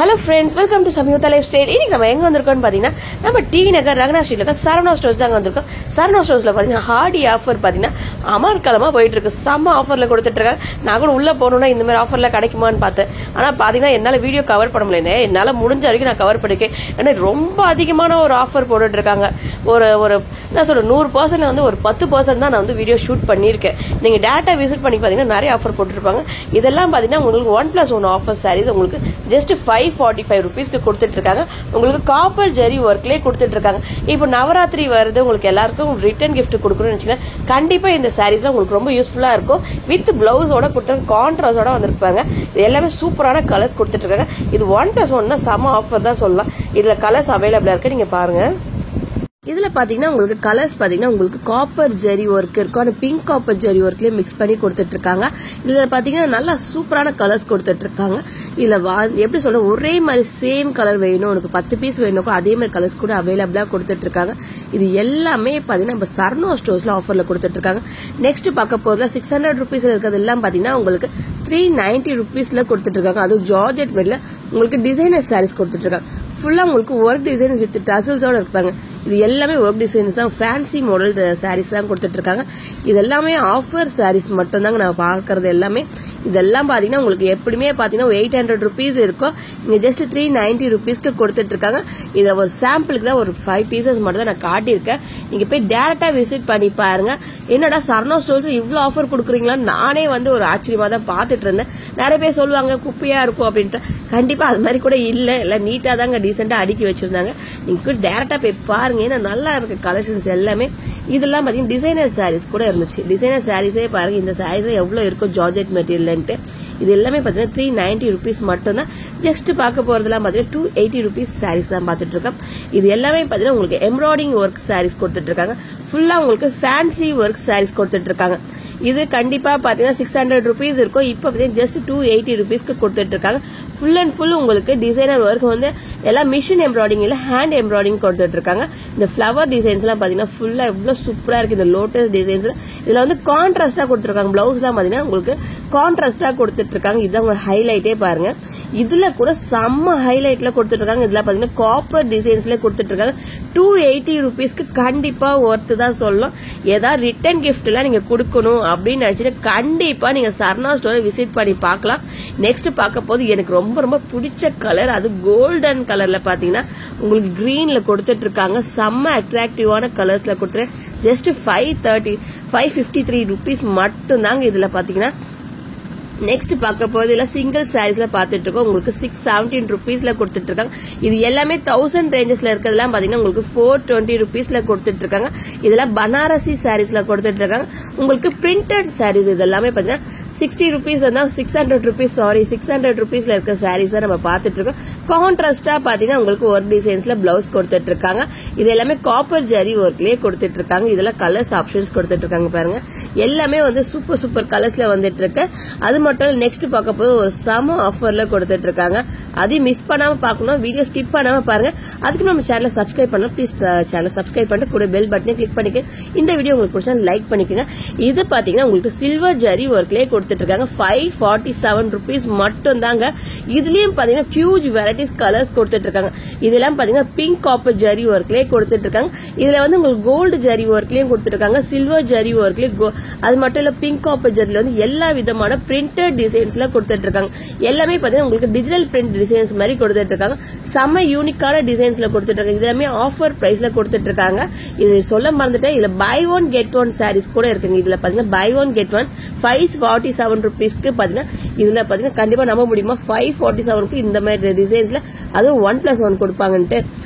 Hello friends, welcome to Samyuktha Lifestyle. இன்னைக்கு நம்ம எங்க வந்திருக்கோம்னு பாத்தீங்கன்னா நம்ம டி நகர் ரங்கநாத் ஸ்ட்ரீட்ல இருக்க சரவணா ஸ்டோர்ஸ் தாங்க வந்திருக்கோம். சரவணா ஸ்டோர்ஸ்ல பாத்தீங்கன்னா ஹார்டி ஆஃபர் பாத்தீங்கன்னா அமர்க்கலமா போயிட்டு இருக்கு. செம்ம ஆஃபர்ல கொடுத்துட்டு இருக்காங்க. நான் கூட உள்ள போகணும்னா இந்த மாதிரி ஆஃபர்ல கிடைக்குமான்னு பார்த்தேன். ஆனா பாத்தீங்கன்னா என்னால வீடியோ கவர் பண்ண முடியல. என்னால முடிஞ்ச வரைக்கும் நான் கவர் பண்ணிருக்கேன். ஏன்னா ரொம்ப அதிகமான ஒரு ஆஃபர் போட்டுட்டு இருக்காங்க. ஒரு என்ன சொல்ற 100% வந்து ஒரு 10% தான் நான் வந்து வீடியோ ஷூட் பண்ணியிருக்கேன். நீங்க டேரக்டா விசிட் பண்ணி பாத்தீங்கன்னா நிறைய ஆஃபர் போட்டுருப்பாங்க. இதெல்லாம் பாத்தீங்கன்னா உங்களுக்கு 1+1 ஆஃபர் சாரீஸ் உங்களுக்கு ஜஸ்ட் 545 rupeesக்கு கொடுத்துட்டு இருக்காங்க. உங்களுக்கு காப்பர் ஜெரி ஒர்க்லயே கொடுத்துட்டு இருக்காங்க. இப்போ நவராத்திரி வருது, உங்களுக்கு எல்லாருக்கும் ரிட்டர்ன் கிஃப்ட் கொடுக்கணும்னு வச்சுக்கோங்க. கண்டிப்பா இந்த சாரீஸ்லாம் உங்களுக்கு ரொம்ப யூஸ்ஃபுல்லா இருக்கும். வித் பிளவுஸோட கொடுத்துருக்க கான்ட்ராஸ்டோட வந்திருப்பாங்க. இது எல்லாமே சூப்பரான கலர்ஸ் கொடுத்துட்டு இருக்காங்க. இது 1+1 செம ஆஃபர் தான் சொல்லலாம். இதுல கலர்ஸ் அவைலபிளா இருக்கு, நீங்க பாருங்க. இதுல பாத்தீங்கன்னா உங்களுக்கு கலர்ஸ் பாத்தீங்கன்னா உங்களுக்கு காப்பர் ஜெரி ஒர்க் இருக்கும். அந்த பிங்க் காப்பர் ஜெரி ஒர்க்லயே மிக்ஸ் பண்ணி கொடுத்துட்டு இருக்காங்க. இதுல பாத்தீங்கன்னா நல்லா சூப்பரான கலர்ஸ் கொடுத்துட்டு இருக்காங்க. இதுல எப்படி சொல்ற ஒரே மாதிரி சேம் கலர் வேணும், உனக்கு 10 பீஸ் வேணும், அதே மாதிரி கலர்ஸ் கூட அவைலபிளா கொடுத்துட்டு இருக்காங்க. இது எல்லாமே பாத்தீங்கன்னா நம்ம சரவணா ஸ்டோர்ஸ்ல ஆஃபர்ல கொடுத்துட்டு இருக்காங்க. நெக்ஸ்ட் பார்க்க போறதுல 600 rupeesல இருக்கிறது எல்லாம் பாத்தீங்கன்னா உங்களுக்கு 390 rupeesல கொடுத்துட்டு இருக்காங்க. அதுவும் ஜார்ஜெட் மெட்ல உங்களுக்கு டிசைனர் சாரீஸ் கொடுத்துட்டு இருக்காங்க. ஃபுல்லா உங்களுக்கு ஒர்க் டிசைன் வித் டசல்ஸோட இருப்பாங்க. இது எல்லாமே ஒர்க் டிசைன்ஸ் தான், ஃபேன்சி மாடல் சாரீஸ் தான் கொடுத்துட்டு இருக்காங்க. இது எல்லாமே ஆஃபர் சாரீஸ் மட்டும் தாங்க நான் பாக்குறது எல்லாமே. இதெல்லாம் பாத்தீங்கன்னா உங்களுக்கு எப்படியுமே பாத்தீங்கன்னா 800 rupees இருக்கும். இங்க ஜஸ்ட் 390 rupeesக்கு கொடுத்துட்டு இருக்காங்க. இத ஒரு சாம்பிளுக்கு தான் ஒரு 5 pieces மட்டும் தான் நான் காட்டியிருக்கேன். நீங்க போய் டேரக்டா விசிட் பண்ணி பாருங்க. என்னடா சரவணா ஸ்டோர்ஸ் இவ்வளவு ஆஃபர் கொடுக்குறீங்களா, நானே வந்து ஒரு ஆச்சரியமா தான் பாத்துட்டு இருந்தேன். நிறைய பேர் சொல்லுவாங்க குப்பையா இருக்கும் அப்படின்ட்டு. கண்டிப்பா அது மாதிரி கூட இல்ல, எல்லாம் நீட்டா தாங்க டீசெண்டா அடுக்கி வச்சிருந்தாங்க. நீங்க டேரக்டா போய் பாருங்க, ஏன்னா நல்லா இருக்கு கலெக்ஷன்ஸ் எல்லாமே. இதெல்லாம் பாத்தீங்கன்னா டிசைனர் சாரீஸ் கூட இருந்துச்சு. டிசைனர் சாரீஸே பாருங்க, இந்த சாரீஸ் எவ்வளவு இருக்கும் ஜார்ஜெட் மெட்டீரியல். இது எல்லாமே பாத்தீங்கன்னா 390 rupees மட்டும் தான். ஜஸ்ட் பார்க்க போறதெல்லாம் பாத்தீங்கன்னா 280 rupees சாரீஸ் தான் பாத்துட்டு இருக்கோம். இது எல்லாமே பாத்தீங்கன்னா உங்களுக்கு எம்ப்ராய்டிங் ஒர்க் சாரீஸ் கொடுத்துட்டு இருக்காங்க. ஃபுல்லா உங்களுக்கு ஃபேன்சி ஒர்க் சாரீஸ் கொடுத்துட்டு இருக்காங்க. இது கண்டிப்பா பாத்தீங்கன்னா 600 rupees இருக்கும். இப்ப பாத்தீங்கன்னா ஜஸ்ட் 280 rupeesக்கு கொடுத்துட்டு இருக்காங்க. ஃபுல் அண்ட் ஃபுல் உங்களுக்கு டிசைனர் ஒர்க் வந்து எல்லாம் மிஷின் எம்ப்ராய்டிங் இல்ல ஹேண்ட் எம்ப்ராய்டிங் கொடுத்துட்டு இருக்காங்க. இந்த ஃபிளவர் டிசைன்ஸ் எல்லாம் பாத்தீங்கன்னா ஃபுல்லா எவ்வளவு சூப்பரா இருக்கு. இந்த லோட்டஸ் டிசைன்ஸ் இதுல வந்து கான்ட்ராஸ்டா கொடுத்துருக்காங்க. பிளவுஸ் எல்லாம் பாத்தீங்கன்னா உங்களுக்கு கான்ட்ராஸ்டா கொடுத்துட்டு இருக்காங்க. இதுதான் உங்க ஹைலைட்டே பாருங்க. இதுல கூட செம்ம ஹைலைட்ல கொடுத்துட்டு இருக்காங்க. இதுல பாத்தீங்கன்னா காப்பர் டிசைன்ஸ்ல கொடுத்துட்டு இருக்காங்க. 280 rupeesக்கு கண்டிப்பா ஒர்த்து தான் சொல்லலாம். ஏதாவது ரிட்டர்ன் கிஃப்ட் எல்லாம் நீங்க கொடுக்கணும் அப்படின்னு நினைச்சிட்டு கண்டிப்பா நீங்க சரவணா ஸ்டோரை விசிட் பண்ணி பார்க்கலாம். நெக்ஸ்ட் பார்க்க போது எனக்கு ரொம்ப ரொம்ப பிடிச்ச கலர், அது கோல்டன் கலர்ல பாத்தீங்கன்னா உங்களுக்கு கிரீன்ல கொடுத்துட்டு இருக்காங்க. செம்ம அட்ராக்டிவான கலர்ஸ்ல கொடுத்துறேன். ஜஸ்ட் 553 rupees மட்டும் தாங்க இதுல பாத்தீங்கன்னா. நெக்ஸ்ட் பார்க்க போது இல்ல சிங்கிள் சாரீஸ்ல பாத்துட்டு இருக்கோம். உங்களுக்கு 617 rupeesல கொடுத்துட்டு இருக்காங்க. இது எல்லாமே 1000 ரேஞ்சஸ்ல இருக்கிறதெல்லாம் பாத்தீங்கன்னா உங்களுக்கு 420 rupeesல கொடுத்துட்டு இருக்காங்க. இதெல்லாம் பனாரசி சாரீஸ்ல கொடுத்துட்டு இருக்காங்க. உங்களுக்கு பிரிண்டட் சாரீஸ் இது எல்லாமே பாத்தீங்கன்னா 60 rupees தான், 600 rupees 600 rupeesல இருக்க சாரீஸ் நம்ம பாத்துட்டு இருக்கோம். கான்ட்ராஸ்டா பாத்தீங்கன்னா உங்களுக்கு ஒர்க் டிசைன்ஸ்ல பிளவுஸ் கொடுத்துட்டு இருக்காங்க. இது எல்லாமே காப்பர் ஜெரி ஒர்க்லயே கொடுத்துட்டு இருக்காங்க. இதெல்லாம் கலர்ஸ் ஆப்ஷன்ஸ் கொடுத்துட்டு இருக்காங்க பாருங்க. எல்லாமே வந்து சூப்பர் சூப்பர் கலர்ஸ்ல வந்துட்டு இருக்கு. அது மட்டும் நெக்ஸ்ட் பார்க்க போது ஒரு சம ஆஃபர்ல கொடுத்துட்டு இருக்காங்க. அதையும் மிஸ் பண்ணாம பாக்கணும், வீடியோ ஸ்கிப் பண்ணாம பாருங்க. அதுக்கு நம்ம சேனலை சப்ஸ்கிரைப் பண்ணணும். ப்ளீஸ் சேனலை சப்ஸ்கிரைப் பண்ணிட்டு கூட பெல் பட்டனை கிளிக் பண்ணிக்க. இந்த வீடியோ உங்களுக்கு பிடிச்சா லைக் பண்ணிக்கோங்க. இது பாத்தீங்கன்னா உங்களுக்கு சில்வர் ஜெரி ஒர்க்லயே கொடுத்துட்டு இருக்காங்க. 547 rupees மட்டும் தாங்க. இதுலயும் பாத்தீங்கன்னா ஹியூஜ் வெரைட்டிஸ் கலர்ஸ் கொடுத்துட்டு இருக்காங்க. இதெல்லாம் பாத்தீங்கன்னா பிங்க் காப்பர் ஜெரி ஒர்க்லயே கொடுத்துட்டு இருக்காங்க. இதுல வந்து உங்களுக்கு கோல்டு ஜெரி ஒர்க்லயும் கொடுத்துட்டு இருக்காங்க, சில்வர் ஜெரி ஒர்க்லயும். அது மட்டும் இல்ல பிங்க் காப்பர் ஜெரில வந்து எல்லா விதமான பிரிண்டட் டிசைன்ஸ்ல கொடுத்துட்டு இருக்காங்க. எல்லாமே பாத்தீங்கன்னா உங்களுக்கு டிஜிட்டல் பிரிண்ட் டிசைன்ஸ் மாதிரி கொடுத்துட்டு இருக்காங்க. செம்ம யூனிக்கான டிசைன்ஸ்ல கொடுத்துட்டு இருக்காங்க. இதெல்லாமே ஆஃபர் பிரைஸ்ல கொடுத்துட்டு இருக்காங்க. இது சொல்ல மறந்துட்டேன், இதுல buy one get one saris கூட இருக்குங்க. இதுல பாத்தீங்கன்னா பை ஒன் கெட் ஒன் 547 rupeesக்கு பாத்தீங்கன்னா இதுல பாத்தீங்கன்னா கண்டிப்பா நம்ப முடியுமா 547க்கு இந்த மாதிரி டிசைன்ஸ்ல அதுவும் 1+1 கொடுப்பாங்கன்ட்டு.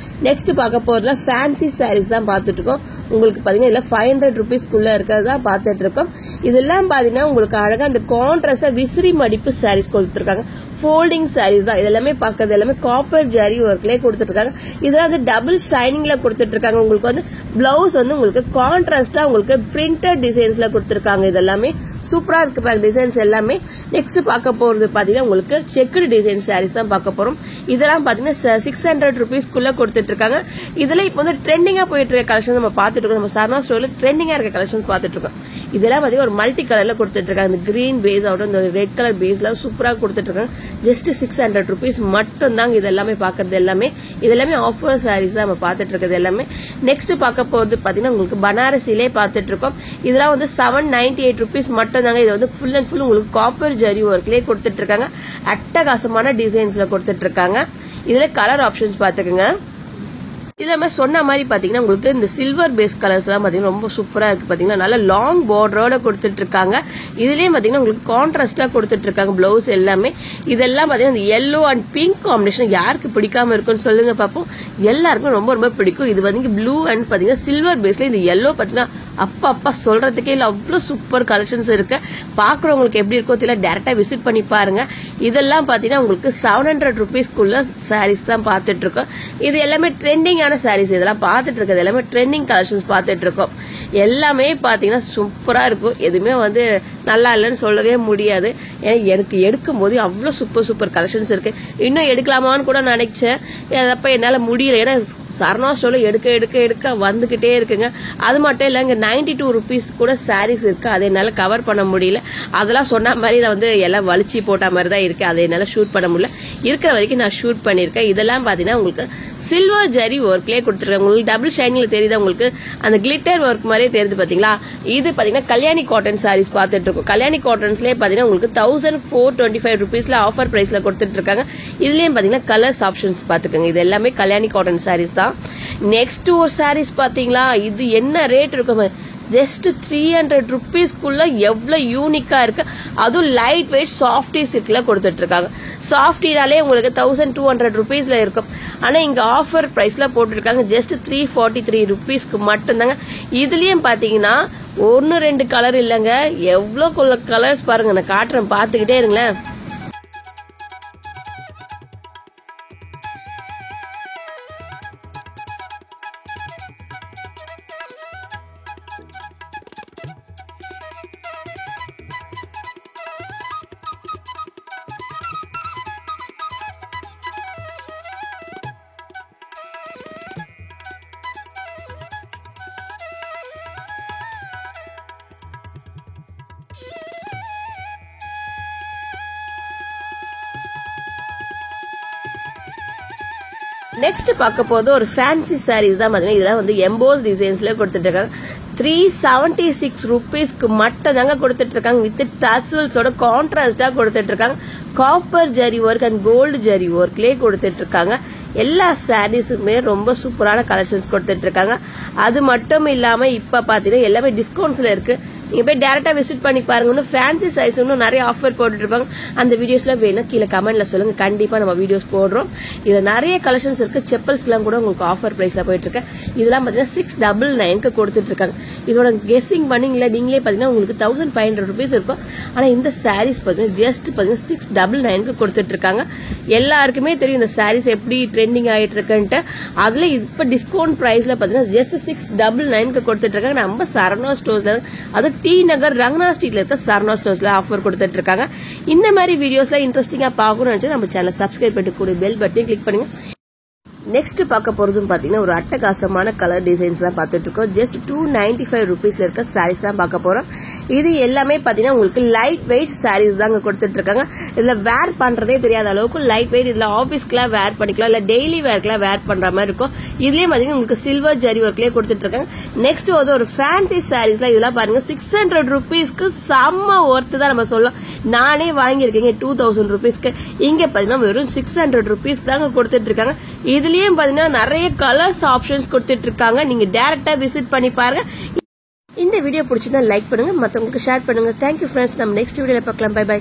நெக்ஸ்ட் பார்க்க போறதுல ஃபேன்சி சாரீஸ் தான் பாத்துட்டு இருக்கோம். உங்களுக்கு பாத்தீங்கன்னா இதுல 500 rupeesக்குள்ள இருக்கிறதா பாத்துட்டு இருக்கோம். இதெல்லாம் பாத்தீங்கன்னா உங்களுக்கு அழகா இந்த கான்ட்ராஸ்டா விசிறி மடிப்பு சாரீஸ் கொடுத்துருக்காங்க. ஃபோல்டிங் சாரீஸ் தான் இதெல்லாமே பாக்குறது. எல்லாமே காப்பர் ஜெரி ஒர்க்லயே கொடுத்துட்டு இருக்காங்க. இதெல்லாம் வந்து டபுள் ஷைனிங்ல கொடுத்துட்டு இருக்காங்க. உங்களுக்கு வந்து பிளவுஸ் வந்து உங்களுக்கு கான்ட்ராஸ்டா உங்களுக்கு பிரிண்டட் டிசைன்ஸ்ல கொடுத்துருக்காங்க. இதெல்லாமே சூப்பரா இருக்கு பாருங்க டிசைன்ஸ் எல்லாமே. நெக்ஸ்ட் பார்க்க போறது பாத்தீங்கன்னா உங்களுக்கு செக்குடு டிசைன் சாரீஸ் தான் பார்க்க போறோம். இதெல்லாம் பாத்தீங்கன்னா 600 rupeesக்குள்ள கொடுத்துட்டு இருக்காங்க. இதுல இப்போ வந்து ட்ரெண்டிங்கா போயிட்டு இருக்க கலெக்ஷன் நம்ம பார்த்துட்டு இருக்கோம். நம்ம சரணா ஸ்டோர்ல ட்ரெண்டிங்கா இருக்க கலெக்ஷன்ஸ் பார்த்துட்டு இருக்கோம். இதெல்லாம் பாத்தீங்கன்னா ஒரு மல்டி கலர்ல கொடுத்துட்டு இருக்காங்க. இந்த கிரீன் பேஸ் ஆகட்டும், இந்த ரெட் கலர் பேஸ்ல சூப்பரா கொடுத்துட்டு இருக்காங்க. ஜஸ்ட் 600 rupees மட்டும் தாங்க இது எல்லாமே பாக்குறது எல்லாமே. இதெல்லாமே ஆஃபர் சாரீஸ் தான் நம்ம பார்த்துட்டு இருக்கிறது எல்லாமே. நெக்ஸ்ட் பார்க்க போறது பாத்தீங்கன்னா உங்களுக்கு பனாரசிலே பார்த்துட்டு இருக்கோம். இதெல்லாம் வந்து 798 rupees மட்டும் தாங்க. இது வந்து ஃபுல் அண்ட் ஃபுல் உங்களுக்கு காப்பர் ஜரி ஒர்க்லயே கொடுத்துட்டு இருக்காங்க. அட்டகாசமான டிசைன்ஸ்ல கொடுத்துட்டு இருக்காங்க. இதுல கலர் ஆப்ஷன்ஸ் பாத்துக்கோங்க. இல்லாம சொன்ன மாதிரி பாத்தீங்கன்னா உங்களுக்கு இந்த சில்வர் பேஸ் கலர்ஸ் எல்லாம் பாத்தீங்கன்னா ரொம்ப சூப்பரா இருக்கு. பாத்தீங்கன்னா நல்ல லாங் பார்டரோட கொடுத்துட்டு இருக்காங்க. இதுலயும் பாத்தீங்கன்னா உங்களுக்கு கான்ட்ராஸ்டா கொடுத்துட்டு இருக்காங்க பிளவுஸ் எல்லாமே. இதெல்லாம் பாத்தீங்கன்னா இந்த yellow அண்ட் பிங்க் காம்பினேஷன் யாருக்கு பிடிக்காம இருக்குன்னு சொல்லுங்க பாப்போம். எல்லாருக்கும் ரொம்ப ரொம்ப பிடிக்கும். இது வந்து ப்ளூ அண்ட் பாத்தீங்கன்னா சில்வர் பேஸ்ல இந்த yellow பாத்தீங்கன்னா அப்பா சொல்றதுக்கே இல்ல அவ்வளவு சூப்பர் கலெக்ஷன்ஸ் இருக்கு. பாக்குறவங்களுக்கு எப்படி இருக்கோ தெரியல, டைரக்டா விசிட் பண்ணி பாருங்க. இதெல்லாம் பாத்தீங்கன்னா உங்களுக்கு 700 rupeesக்குள்ள சாரீஸ் தான் பாத்துட்டு இருக்கோம். இது எல்லாமே ட்ரெண்டிங்கான சாரீஸ். இதெல்லாம் பாத்துட்டு இருக்கிறது எல்லாமே ட்ரெண்டிங் கலெக்ஷன்ஸ் பாத்துட்டு இருக்கோம். எல்லாமே பாத்தீங்கன்னா சூப்பரா இருக்கும். எதுவுமே வந்து நல்லா இல்லைன்னு சொல்லவே முடியாது. ஏன்னா எனக்கு எடுக்கும் போது அவ்வளவு சூப்பர் கலெக்ஷன்ஸ் இருக்கு. இன்னும் எடுக்கலாமான்னு கூட நினைச்சேன். அப்ப என்னால முடியல. ஏன்னா சரணா ஸ்டோர்ல எடுக்க வந்துகிட்டே இருக்குங்க. அது மட்டும் இல்ல இங்க 92 rupees கூட சாரீஸ் இருக்கு. அதை என்னால கவர் பண்ண முடியல. அதெல்லாம் சொன்ன மாதிரி நான் வந்து எல்லாம் வலிச்சு போட்ட மாதிரி தான் இருக்கு. அதை என்னால ஷூட் பண்ண முடியல. இருக்கிற வரைக்கும் நான் ஷூட் பண்ணிருக்கேன். இதெல்லாம் பாத்தீங்கன்னா உங்களுக்கு சில்வர் ஜரி ஒர்க்லயே கொடுத்துருக்காங்க. உங்களுக்கு டபுள் ஷைனிங்ல தெரியுது, உங்களுக்கு அந்த கிளிட்டர் ஒர்க் மாதிரியே தெரியுது பாத்தீங்களா. இது பாத்தீங்கன்னா கல்யாணி காட்டன் சாரீஸ் பாத்துட்டு இருக்கோம். கல்யாணி காட்டன்ஸ்லயே பாத்தீங்கன்னா உங்களுக்கு 1425 rupeesல ஆஃபர் பிரைஸ்ல கொடுத்துட்டு இருக்காங்க. இதுலயும் பாத்தீங்கன்னா கலர்ஸ் ஆப்ஷன்ஸ் பாத்துக்கோங்க. இது எல்லாமே கல்யாணி காட்டன் சாரீஸ் தான். நெக்ஸ்ட் ஒரு சாரீஸ் பாத்தீங்களா, இது என்ன ரேட் இருக்கும், ஜஸ்ட் 300 rupeesக்குள்ள எவ்வளவு யூனிக்கா இருக்கு. அதுவும் லைட் வெயிட் சாஃப்டி சில்க்ல கொடுத்துட்டு இருக்காங்க. சாஃப்டினாலே உங்களுக்கு 1200 rupeesல இருக்கும். ஆனா இங்க ஆஃபர் பிரைஸ்ல போட்டுருக்காங்க ஜஸ்ட் 343 rupeesக்கு மட்டும்தாங்க. இதுலயும் பாத்தீங்கன்னா 1-2 கலர் இல்லங்க, எவ்வளவு கலர்ஸ் பாருங்க. நான் காட்டுறேன், பாத்துக்கிட்டே இருங்களேன். நெக்ஸ்ட் பார்க்க போது ஒரு ஃபேன்சி சாரீஸ் தான் பாத்தீங்கன்னா. இதெல்லாம் வந்து எம்போஸ் டிசைன்ஸ்ல கொடுத்துட்டு இருக்காங்க. 376 rupeesக்கு மட்டும் தாங்க கொடுத்துட்டு இருக்காங்க. வித் டசல்ஸோட கான்ட்ராஸ்டா கொடுத்துட்டு இருக்காங்க. Copper zari work and gold zari ஒர்க்லயே கொடுத்துட்டு இருக்காங்க. எல்லா சாரீஸுமே ரொம்ப சூப்பரான கலெக்ஷன்ஸ் கொடுத்துட்டு இருக்காங்க. அது மட்டும் இல்லாம இப்ப பாத்தீங்கன்னா எல்லாமே டிஸ்கவுண்ட்ஸ்ல இருக்கு. நீங்க போய் டைரக்டா விசிட் பண்ணி பாருங்க. ஃபேன்சி சாரீஸ் இன்னும் நிறைய ஆஃபர் போட்டுட்டு இருப்பாங்க. அந்த வீடியோஸ்ல வேணும் கீழே கமெண்ட்ல சொல்லுங்க. கண்டிப்பா நம்ம வீடியோஸ் போடுறோம். இதுல நிறைய கலெக்ஷன்ஸ் இருக்கு. செப்பல்ஸ் எல்லாம் கூட உங்களுக்கு ஆஃபர் பிரைஸ்ல போயிட்டு இருக்கு. இதெல்லாம் பாத்தீங்கன்னா 699க்கு கொடுத்துட்டு இருக்காங்க. இதோட கெஸிங் பண்ணீங்களா நீங்களே பாத்தீங்கன்னா உங்களுக்கு 1500 rupees இருக்கும். ஆனா இந்த சாரீஸ் பாத்தீங்கன்னா ஜஸ்ட் பாத்தீங்கன்னா 699க்கு கொடுத்துட்டு இருக்காங்க. எல்லாருக்குமே தெரியும் இந்த சாரீஸ் எப்படி ட்ரெண்டிங் ஆயிட்டு இருக்குன்ட்டு. அதுல இப்ப டிஸ்கவுண்ட் பிரைஸ்ல பாத்தீங்கன்னா ஜஸ்ட் 699க்கு கொடுத்துட்டு இருக்காங்க. நம்ம சரணா ஸ்டோர்ஸ்ல, அது டி நகர் ரங்கனா ஸ்ட்ரீட்ல இருக்க சரணா ஸ்டோர்ஸ்ல ஆஃபர் கொடுத்துட்டு இருக்காங்க. இந்த மாதிரி வீடியோஸ்ல இன்ட்ரெஸ்டிங்கா பார்க்கணும்னு நினைச்சா நம்ம சேனல் சப்ஸ்கிரைப் பண்ணிட்டு கூட பெல் பட்டனையும் கிளிக் பண்ணுங்க. நெக்ஸ்ட் பார்க்க போறதும் பாத்தீங்கன்னா ஒரு அட்டகாசமான கலர் டிசைன்ஸ் தான் பார்த்துட்டு இருக்கோம். ஜஸ்ட் 295 rupeesல இருக்க சாரீஸ் தான் பார்க்க போறோம். இது எல்லாமே பாத்தீங்கன்னா உங்களுக்கு லைட் வெயிட் சாரீஸ் தாங்க கொடுத்துட்டு இருக்காங்க. இதுல வேர் பண்றதே தெரியாத அளவுக்கு லைட் வெயிட். இதுல ஆபீஸ்க்குலாம் வேர் பண்ணிக்கலாம், இல்ல டெய்லி வேர்க்குலாம் வேர் பண்ற மாதிரி இருக்கும். இதுலயே பாத்தீங்கன்னா உங்களுக்கு சில்வர் ஜரி ஒர்க்லயே கொடுத்துட்டு இருக்காங்க. நெக்ஸ்ட் வந்து ஒரு ஃபேன்சி சாரீஸ்ல இதெல்லாம் பாருங்க 600 rupeesக்கு செம்ம ஒர்த்து தான் நம்ம சொல்லலாம். நானே வாங்கியிருக்கேங்க 2000 rupeesக்கு. இங்க பாத்தீங்கன்னா வெறும் 600 rupees தாங்க கொடுத்துட்டு இருக்காங்க. இதுலயும் பாத்தீங்கன்னா நிறைய கலர்ஸ் ஆப்ஷன்ஸ் கொடுத்துட்டு இருக்காங்க. நீங்க டைரக்டா விசிட் பண்ணி பாருங்க. இந்த வீடியோ பிடிச்சிருந்தா லைக் பண்ணுங்க, மத்தவங்களுக்கு ஷேர் பண்ணுங்க. Thank you friends. நம்ம நெக்ஸ்ட் வீடியோல பார்க்கலாம். Bye by.